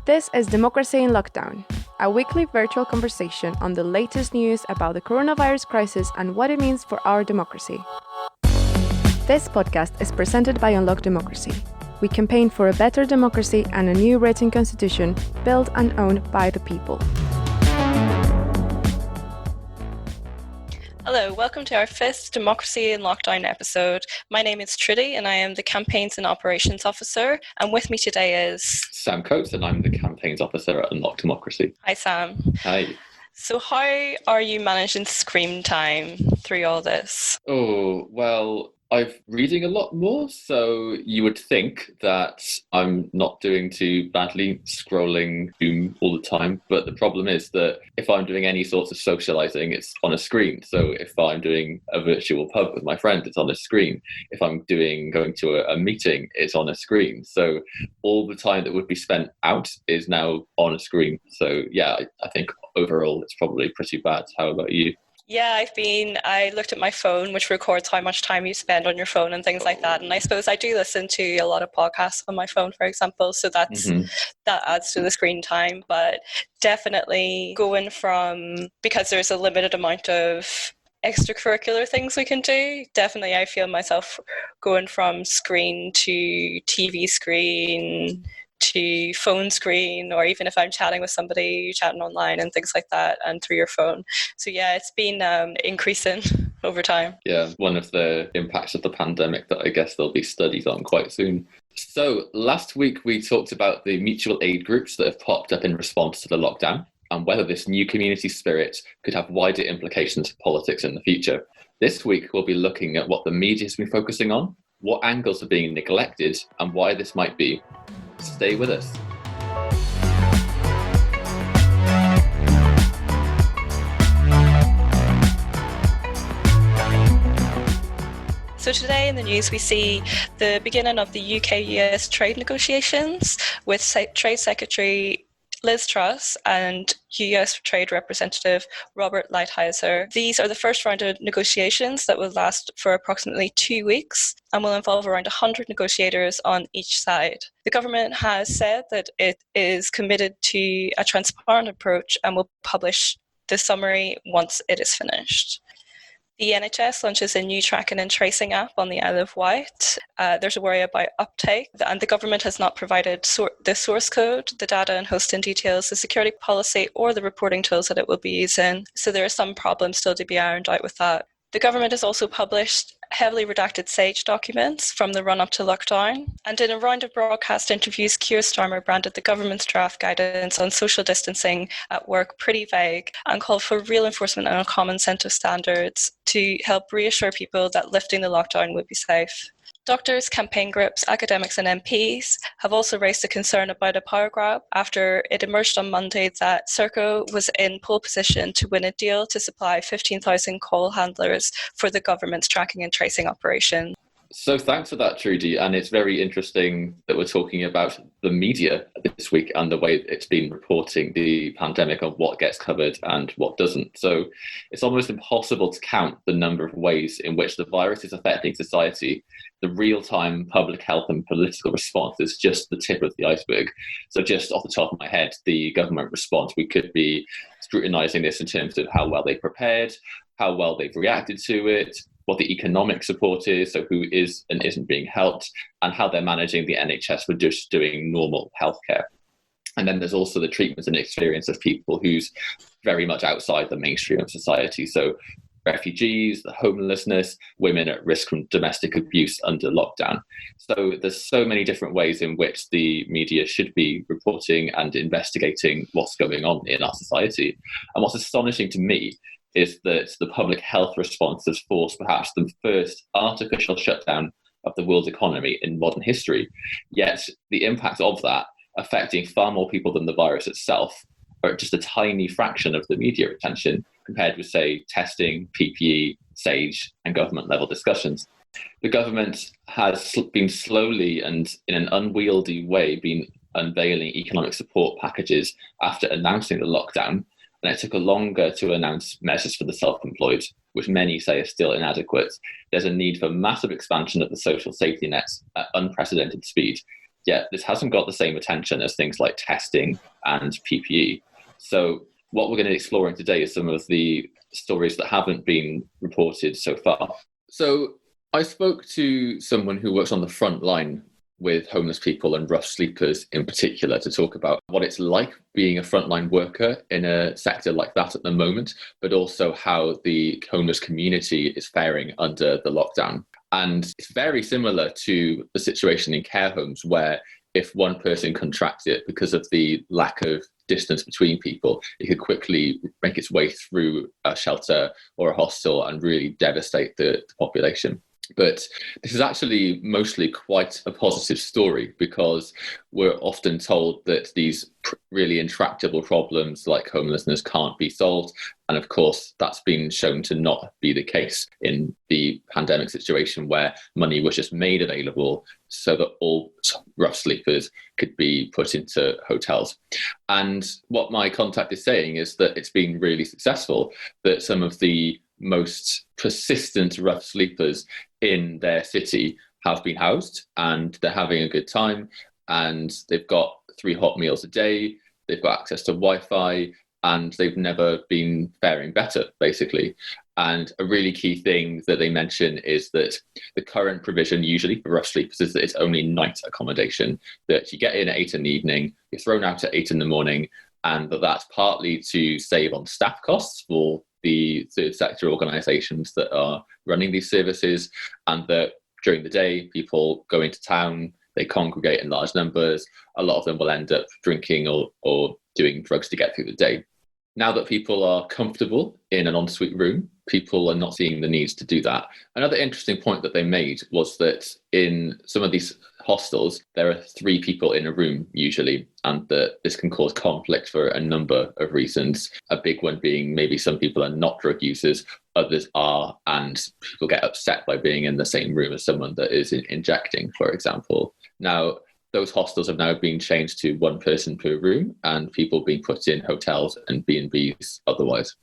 This is Democracy in Lockdown, a weekly virtual conversation on the latest news about the coronavirus crisis and what it means for our democracy. This podcast is presented by Unlock Democracy. We campaign for a better democracy and a new written constitution built and owned by the people. Hello, welcome to our 5th Democracy in Lockdown episode. My name is Trudy and I am the Campaigns and Operations Officer, and with me today is... Sam Coates, and I'm the Campaigns Officer at Unlock Democracy. Hi Sam. Hi. So how are you managing screen time through all this? Oh, well, I'm reading a lot more, so you would think that I'm not doing too badly scrolling doom all the time, but the problem is that if I'm doing any sort of socialising, it's on a screen. So if I'm doing a virtual pub with my friend, it's on a screen. If I'm going to a meeting, it's on a screen. So all the time that would be spent out is now on a screen. So yeah, I think overall it's probably pretty bad. How about you? Yeah, I looked at my phone, which records how much time you spend on your phone and things like that. And I suppose I do listen to a lot of podcasts on my phone, for example. So that adds to the screen time. But definitely going from, because there's a limited amount of extracurricular things we can do, definitely I feel myself going from screen to TV screen to phone screen, or even if I'm chatting with somebody, chatting online and things like that, and through your phone. So yeah, it's been increasing over time. Yeah, one of the impacts of the pandemic that I guess there'll be studies on quite soon. So last week we talked about the mutual aid groups that have popped up in response to the lockdown, and whether this new community spirit could have wider implications for politics in the future. This week we'll be looking at what the media has been focusing on, what angles are being neglected, and why this might be. Stay with us. So today in the news we see the beginning of the UK-US trade negotiations with Trade Secretary Liz Truss and US Trade Representative Robert Lighthizer. These are the first round of negotiations that will last for approximately 2 weeks and will involve around 100 negotiators on each side. The government has said that it is committed to a transparent approach and will publish the summary once it is finished. The NHS launches a new tracking and tracing app on the Isle of Wight. There's a worry about uptake, and the government has not provided the source code, the data and hosting details, the security policy, or the reporting tools that it will be using. So there are some problems still to be ironed out with that. The government has also published heavily redacted SAGE documents from the run-up to lockdown. And in a round of broadcast interviews, Keir Starmer branded the government's draft guidance on social distancing at work pretty vague and called for real enforcement and a common set of standards to help reassure people that lifting the lockdown would be safe. Doctors, campaign groups, academics and MPs have also raised a concern about a power grab after it emerged on Monday that Serco was in pole position to win a deal to supply 15,000 call handlers for the government's tracking and tracing operation. So thanks for that, Trudy. And it's very interesting that we're talking about the media this week and the way it's been reporting the pandemic on what gets covered and what doesn't. So it's almost impossible to count the number of ways in which the virus is affecting society. The real-time public health and political response is just the tip of the iceberg. So just off the top of my head, the government response, we could be scrutinising this in terms of how well they prepared, how well they've reacted to it, what the economic support is, so who is and isn't being helped, and how they're managing the NHS for just doing normal healthcare. And then there's also the treatment and experience of people who's very much outside the mainstream of society. So refugees, the homelessness, women at risk from domestic abuse under lockdown. So there's so many different ways in which the media should be reporting and investigating what's going on in our society. And what's astonishing to me is that the public health response has forced perhaps the first artificial shutdown of the world economy in modern history. Yet the impact of that, affecting far more people than the virus itself, are just a tiny fraction of the media attention compared with, say, testing, PPE, SAGE, and government-level discussions. The government has been slowly and in an unwieldy way been unveiling economic support packages after announcing the lockdown, and it took longer to announce measures for the self-employed, which many say are still inadequate. There's a need for massive expansion of the social safety nets at unprecedented speed. yet this hasn't got the same attention as things like testing and PPE. So what we're going to be exploring today is some of the stories that haven't been reported so far. So I spoke to someone who works on the front line with homeless people and rough sleepers in particular to talk about what it's like being a frontline worker in a sector like that at the moment, but also how the homeless community is faring under the lockdown. And it's very similar to the situation in care homes, where if one person contracts it because of the lack of distance between people, it could quickly make its way through a shelter or a hostel and really devastate the population. But this is actually mostly quite a positive story, because we're often told that these really intractable problems like homelessness can't be solved. And of course, that's been shown to not be the case in the pandemic situation, where money was just made available so that all rough sleepers could be put into hotels. And what my contact is saying is that it's been really successful, that some of the most persistent rough sleepers in their city have been housed and they're having a good time, and they've got 3 hot meals a day, they've got access to Wi-Fi, and they've never been faring better, basically. And a really key thing that they mention is that the current provision usually for rough sleepers is that it's only night accommodation, that you get in at 8 in the evening, you're thrown out at 8 in the morning, and that's partly to save on staff costs for the third sector organisations that are running these services, and that during the day people go into town, they congregate in large numbers, a lot of them will end up drinking or doing drugs to get through the day. Now that people are comfortable in an ensuite room, people are not seeing the need to do that. Another interesting point that they made was that in some of these hostels, there are 3 people in a room usually, and that this can cause conflict for a number of reasons. A big one being maybe some people are not drug users, others are, and people get upset by being in the same room as someone that is injecting, for example. Now, those hostels have now been changed to 1 person per room, and people being put in hotels and B&Bs otherwise.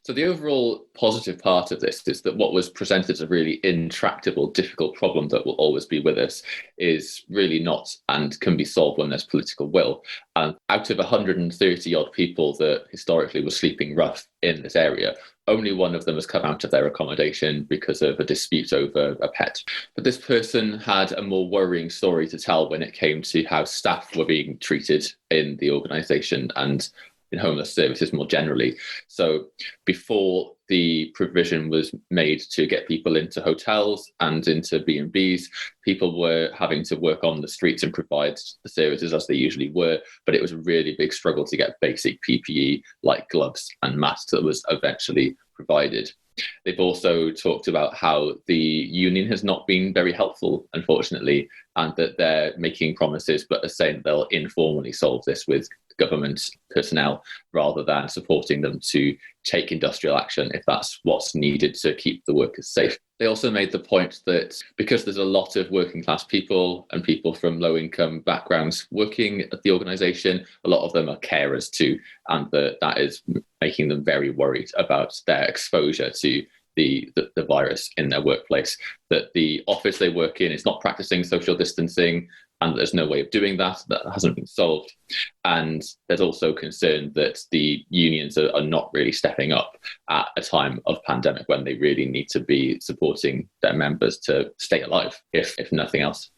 So the overall positive part of this is that what was presented as a really intractable, difficult problem that will always be with us is really not, and can be solved when there's political will. And out of 130 odd people that historically were sleeping rough in this area, only 1 of them has come out of their accommodation because of a dispute over a pet. But this person had a more worrying story to tell when it came to how staff were being treated in the organisation and in homeless services more generally. So before the provision was made to get people into hotels and into B&Bs, people were having to work on the streets and provide the services as they usually were, but it was a really big struggle to get basic PPE like gloves and masks that was eventually provided. They've also talked about how the union has not been very helpful, unfortunately, and that they're making promises but are saying they'll informally solve this with government personnel rather than supporting them to take industrial action if that's what's needed to keep the workers safe. They also made the point that because there's a lot of working class people and people from low income backgrounds working at the organisation, a lot of them are carers too, and that is making them very worried about their exposure to the virus in their workplace, that the office they work in is not practicing social distancing, and there's no way of doing that. That hasn't been solved. And there's also concern that the unions are not really stepping up at a time of pandemic when they really need to be supporting their members to stay alive, if nothing else.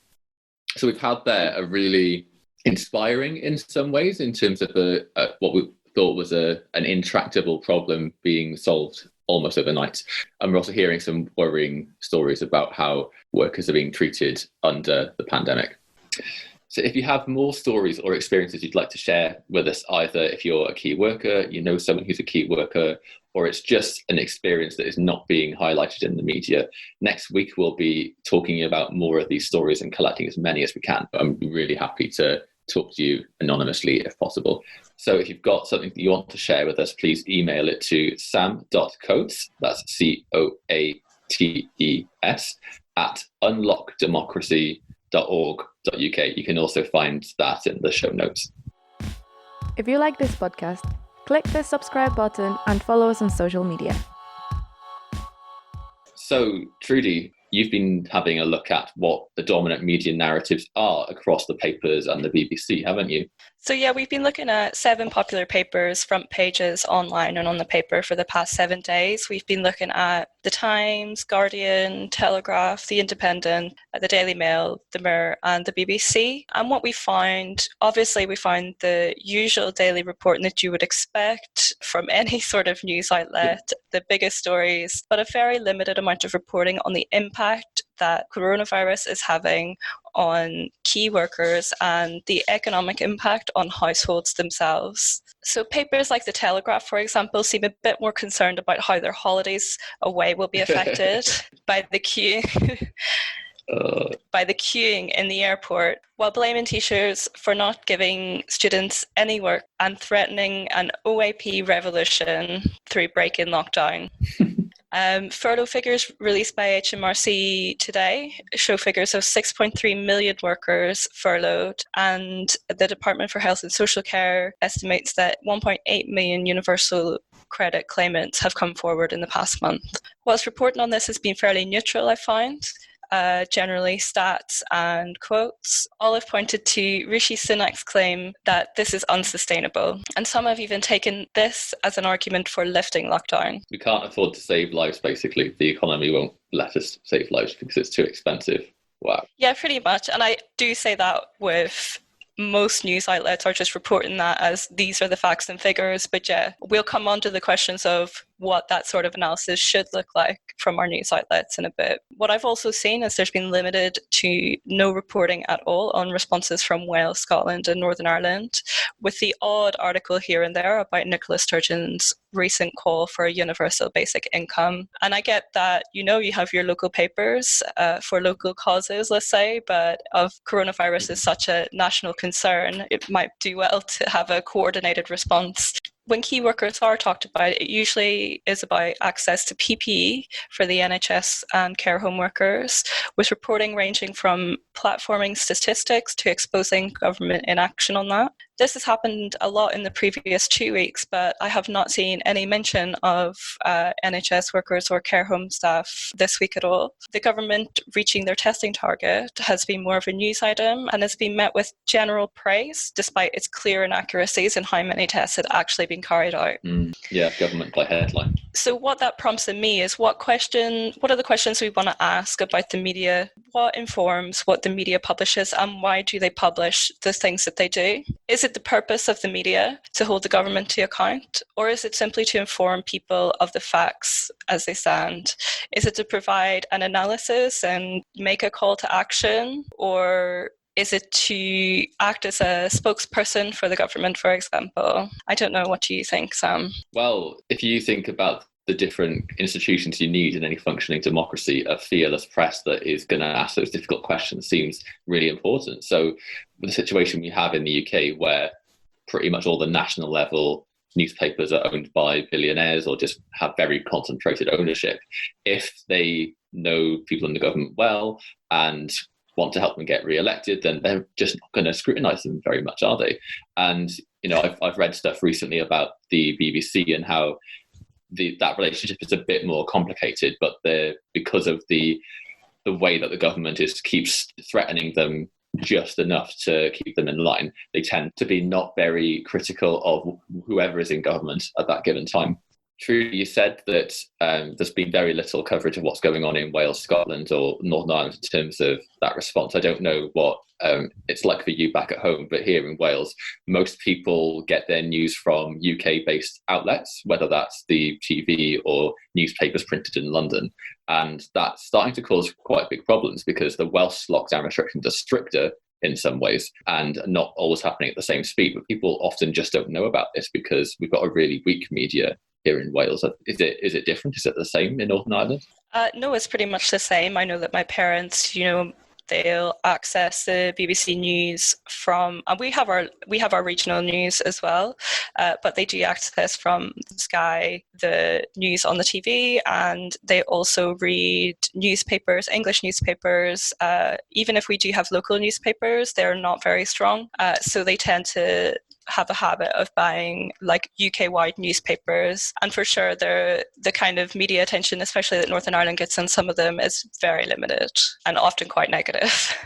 So we've had there a really inspiring in some ways in terms of what we thought was an intractable problem being solved almost overnight. And we're also hearing some worrying stories about how workers are being treated under the pandemic. So if you have more stories or experiences you'd like to share with us, either if you're a key worker, you know someone who's a key worker, or it's just an experience that is not being highlighted in the media, next week we'll be talking about more of these stories and collecting as many as we can. I'm really happy to talk to you anonymously if possible. So if you've got something that you want to share with us, please email it to sam.coates, that's COATES, at unlockdemocracy.org.uk. You can also find that in the show notes. If you like this podcast, click the subscribe button and follow us on social media. So, Trudy, you've been having a look at what the dominant media narratives are across the papers and the BBC, haven't you? So yeah, we've been looking at 7 popular papers, front pages online and on the paper for the past 7 days. We've been looking at The Times, Guardian, Telegraph, The Independent, the Daily Mail, The Mirror and the BBC. And what we find, obviously we find the usual daily reporting that you would expect from any sort of news outlet, the biggest stories, but a very limited amount of reporting on the impact that coronavirus is having on key workers and the economic impact on households themselves. So papers like The Telegraph, for example, seem a bit more concerned about how their holidays away will be affected by the queuing in the airport, while blaming teachers for not giving students any work and threatening an OAP revolution through break-in lockdown. Furlough figures released by HMRC today show figures of 6.3 million workers furloughed, and the Department for Health and Social Care estimates that 1.8 million universal credit claimants have come forward in the past month. Whilst reporting on this has been fairly neutral, I find, generally stats and quotes, all have pointed to Rishi Sunak's claim that this is unsustainable. And some have even taken this as an argument for lifting lockdown. We can't afford to save lives, basically. The economy won't let us save lives because it's too expensive. Wow. Yeah, pretty much. And I do say that with most news outlets are just reporting that as these are the facts and figures. But yeah, we'll come on to the questions of what that sort of analysis should look like from our news outlets in a bit. What I've also seen is there's been limited to no reporting at all on responses from Wales, Scotland and Northern Ireland, with the odd article here and there about Nicola Sturgeon's recent call for a universal basic income. And I get that, you have your local papers for local causes, let's say, but if coronavirus is such a national concern, it might do well to have a coordinated response. When key workers are talked about, it usually is about access to PPE for the NHS and care home workers, with reporting ranging from platforming statistics to exposing government inaction on that. This has happened a lot in the previous 2 weeks, but I have not seen any mention of NHS workers or care home staff this week at all. The government reaching their testing target has been more of a news item and has been met with general praise, despite its clear inaccuracies in how many tests had actually been carried out. Yeah, government by headline. So what that prompts in me is what are the questions we want to ask about the media? What informs what the media publishes, and why do they publish the things that they do? Is it the purpose of the media to hold the government to account, or is it simply to inform people of the facts as they stand? Is it to provide an analysis and make a call to action, or is it to act as a spokesperson for the government, for example? I don't know. What do you think, Sam? Well, if you think about the different institutions you need in any functioning democracy, a fearless press that is going to ask those difficult questions seems really important. So with the situation we have in the UK, where pretty much all the national level newspapers are owned by billionaires or just have very concentrated ownership, if they know people in the government well and want to help them get re-elected, then they're just not going to scrutinise them very much, are they? And I've read stuff recently about the BBC and how that relationship is a bit more complicated, but because of the way that the government keeps threatening them just enough to keep them in line, they tend to be not very critical of whoever is in government at that given time. Trudy, you said that there's been very little coverage of what's going on in Wales, Scotland or Northern Ireland in terms of that response. I don't know what it's like for you back at home, but here in Wales, most people get their news from UK-based outlets, whether that's the TV or newspapers printed in London. And that's starting to cause quite big problems because the Welsh lockdown restrictions are stricter in some ways and not always happening at the same speed. But people often just don't know about this because we've got a really weak media here in Wales. Is it different? Is it the same in Northern Ireland? No, it's pretty much the same. I know that my parents, they'll access the BBC News from, and we have our regional news as well, but they do access from Sky the news on the TV, and they also read newspapers, English newspapers. Even if we do have local newspapers, they're not very strong, so they tend to have a habit of buying like UK-wide newspapers, and for sure the kind of media attention, especially that Northern Ireland gets on some of them, is very limited and often quite negative.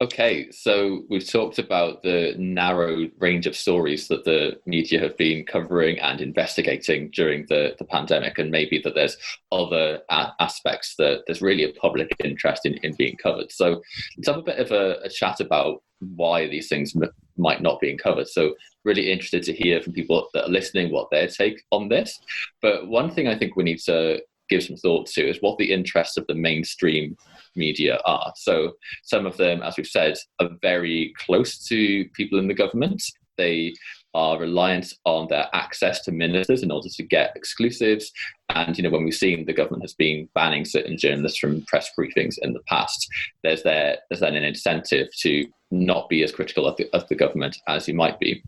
Okay, so we've talked about the narrow range of stories that the media have been covering and investigating during the pandemic, and maybe that there's other aspects that there's really a public interest in being covered. So let's have a bit of a chat about why these things might not be covered. So really interested to hear from people that are listening what their take on this. But one thing I think we need to give some thought to is what the interests of the mainstream media are. So some of them, as we've said, are very close to people in the government. They are reliant on their access to ministers in order to get exclusives. And, when we've seen the government has been banning certain journalists from press briefings in the past, there's then an incentive to not be as critical of the government as you might be.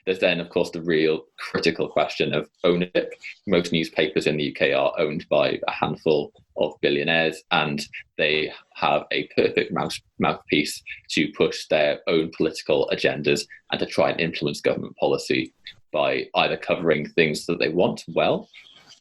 There's then, of course, the real critical question of ownership. Most newspapers in the UK are owned by a handful of billionaires, and they have a perfect mouthpiece to push their own political agendas and to try and influence government policy by either covering things that they want well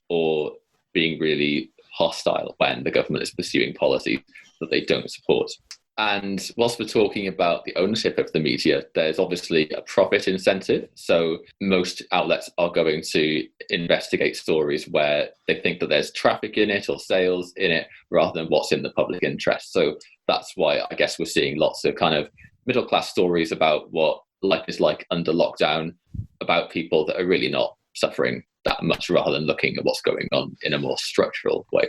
or being really hostile when the government is pursuing policies that they don't support. And whilst we're talking about the ownership of the media, there's obviously a profit incentive. So most outlets are going to investigate stories where they think that there's traffic in it or sales in it rather than what's in the public interest. So that's why I guess we're seeing lots of kind of middle class stories about what life is like under lockdown, about people that are really not suffering that much rather than looking at what's going on in a more structural way.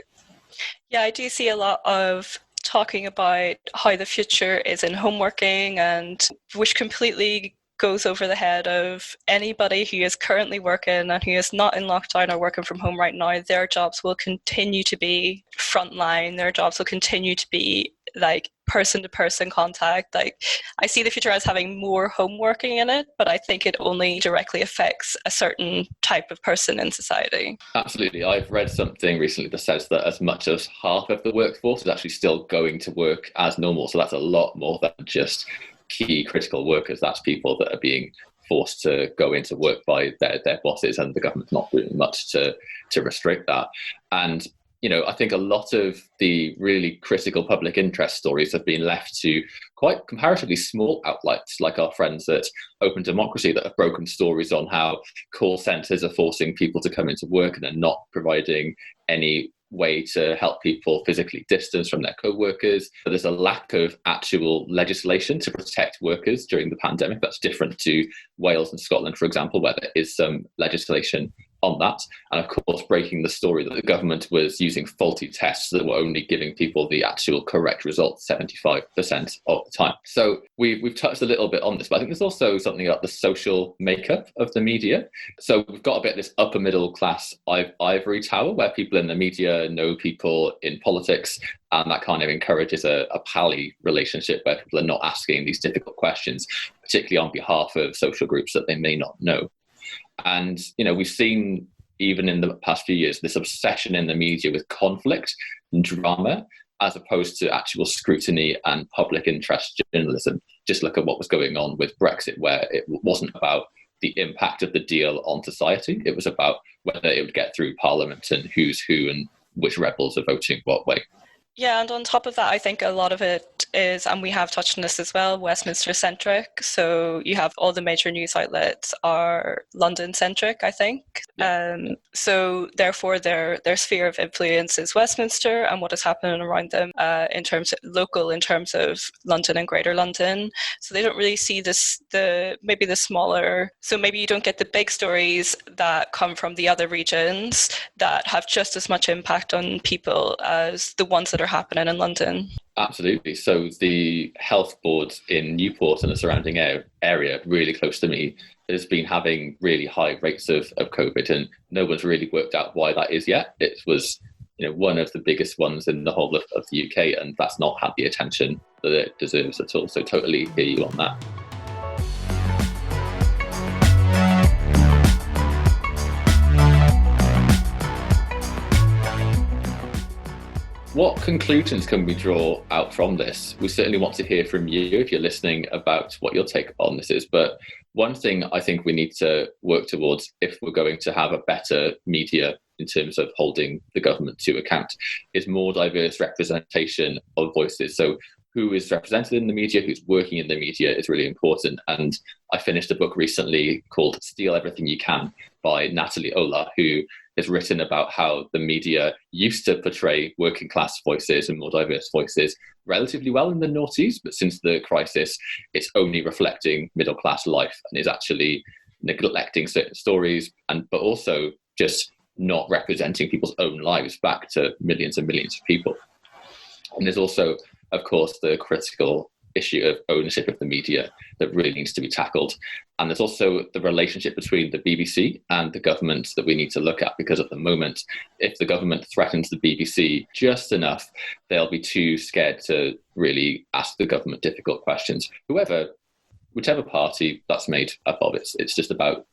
Yeah, I do see a lot of talking about how the future is in homeworking, and which completely goes over the head of anybody who is currently working and who is not in lockdown or working from home right now. Their jobs will continue to be frontline. Their jobs will continue to be like person-to-person contact. Like, I see the future as having more home working in it, but I think it only directly affects a certain type of person in society. Absolutely. I've read something recently that says that as much as half of the workforce is actually still going to work as normal. So that's a lot more than just key critical workers. That's people that are being forced to go into work by their bosses, and the government's not doing much to restrict that. And I think a lot of the really critical public interest stories have been left to quite comparatively small outlets like our friends at Open Democracy that have broken stories on how call centres are forcing people to come into work and are not providing any way to help people physically distance from their co-workers. But there's a lack of actual legislation to protect workers during the pandemic. That's different to Wales and Scotland, for example, where there is some legislation on that. And of course, breaking the story that the government was using faulty tests that were only giving people the actual correct result 75% of the time. So we've touched a little bit on this, but I think there's also something about the social makeup of the media. So we've got a bit of this upper middle class ivory tower where people in the media know people in politics, and that kind of encourages a pally relationship where people are not asking these difficult questions, particularly on behalf of social groups that they may not know. And, we've seen even in the past few years, this obsession in the media with conflict and drama, as opposed to actual scrutiny and public interest journalism. Just look at what was going on with Brexit, where it wasn't about the impact of the deal on society. It was about whether it would get through Parliament and who's who and which rebels are voting what way. Yeah, and on top of that, I think a lot of it is, and we have touched on this as well, Westminster-centric. So you have all the major news outlets are London-centric, I think. So therefore, their sphere of influence is Westminster and what is happening around them in terms of London and Greater London. So they don't really see maybe the smaller. So maybe you don't get the big stories that come from the other regions that have just as much impact on people as the ones that are happening in London. Absolutely. So the health board in Newport and the surrounding area, really close to me, has been having really high rates of COVID, and no one's really worked out why that is yet. It was one of the biggest ones in the whole of the UK, and that's not had the attention that it deserves at all. So totally hear you on that. What conclusions can we draw out from this? We certainly want to hear from you if you're listening about what your take on this is. But one thing I think we need to work towards, if we're going to have a better media in terms of holding the government to account, is more diverse representation of voices. So who is represented in the media, who's working in the media is really important. And I finished a book recently called Steal Everything You Can by Natalie Ola, who has written about how the media used to portray working class voices and more diverse voices relatively well in the noughties, but since the crisis, it's only reflecting middle class life and is actually neglecting certain stories, but also just not representing people's own lives back to millions and millions of people. And there's also, of course, the critical issue of ownership of the media that really needs to be tackled. And there's also the relationship between the BBC and the government that we need to look at, because at the moment, if the government threatens the BBC just enough, they'll be too scared to really ask the government difficult questions. Whichever party that's made up of, it's just about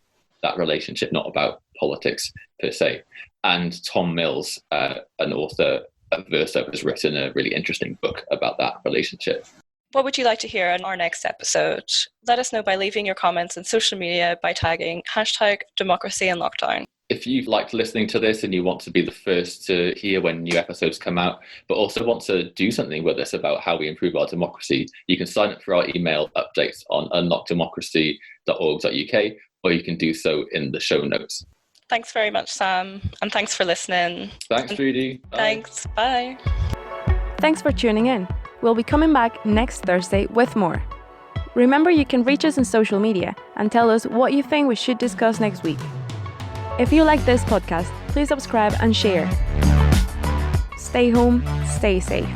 that relationship, not about politics per se. And Tom Mills, an author of Verso, has written a really interesting book about that relationship. What would you like to hear on our next episode? Let us know by leaving your comments on social media by tagging #DemocracyInLockdown. If you've liked listening to this and you want to be the first to hear when new episodes come out, but also want to do something with us about how we improve our democracy, you can sign up for our email updates on unlockdemocracy.org.uk, or you can do so in the show notes. Thanks very much, Sam, and thanks for listening. Thanks, Trudy. Bye. Thanks. Bye. Thanks for tuning in. We'll be coming back next Thursday with more. Remember, you can reach us on social media and tell us what you think we should discuss next week. If you like this podcast, please subscribe and share. Stay home, stay safe.